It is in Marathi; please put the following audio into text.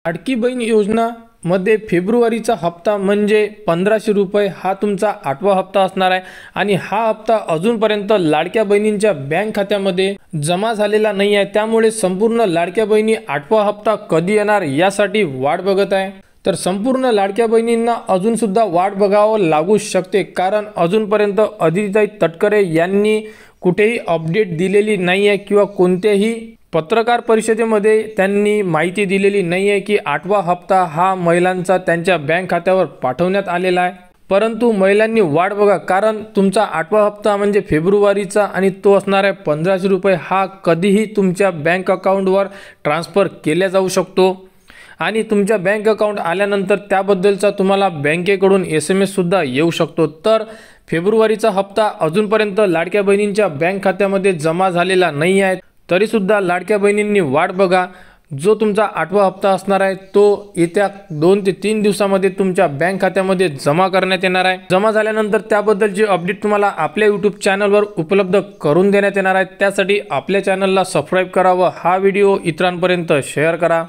लाडकी बहीण योजना मध्ये फेब्रुवारीचा हप्ता म्हणजे 1500 रुपये हा तुमचा 8वा हप्ता असणार आहे आणि हा हप्ता अजूनपर्यंत लाडक्या बहिणींच्या बँक खात्यामध्ये जमा झालेला नाही आहे। त्यामुळे संपूर्ण लाडक्या बहिणी 8वा हप्ता कधी येणार यासाठी वाट बघत आहे। तर संपूर्ण लाडक्या बहिणींना अजून सुद्धा वाट बघावं लागू शकते, कारण अजूनपर्यंत अदितीताई तटकरे यांनी कुठेही अपडेट दिलेली नाही आहे किंवा कोणत्याही पत्रकार परिषदेमध्ये त्यांनी माहिती दिलेली नाही आहे की 8वा हप्ता हा महिलांचा त्यांच्या बँक खात्यावर पाठवण्यात आलेला आहे। परंतु महिलांनी वाट बघा, कारण तुमचा 8वा हप्ता म्हणजे फेब्रुवारीचा आणि तो असणार आहे 1500 रुपये हा कधीही तुमच्या बँक अकाउंटवर ट्रान्सफर केला जाऊ शकतो आणि तुमच्या बँक अकाउंट आल्यानंतर त्याबद्दलचा तुम्हाला बँकेकडून SMS सुद्धा येऊ शकतो। तर फेब्रुवारीचा हप्ता अजूनपर्यंत लाडक्या बहिणींच्या बँक खात्यामध्ये जमा झालेला नाही आहे, तरी सुद्धा लाडक्या बहिणींनी वाट बघा। जो तुमचा 8वा हप्ता असणार आहे तो येत्या 2 ते 3 दिवसामध्ये तुमच्या बँक खात्यामध्ये जमा करण्यात येणार आहे। जमा झाल्यानंतर त्याबद्दलची अपडेट तुम्हाला आपल्या YouTube चॅनलवर उपलब्ध करून देण्यात येणार आहे। त्यासाठी आपल्या चॅनलला सबस्क्राइब करा व हा व्हिडिओ इतरांपर्यंत शेअर करा।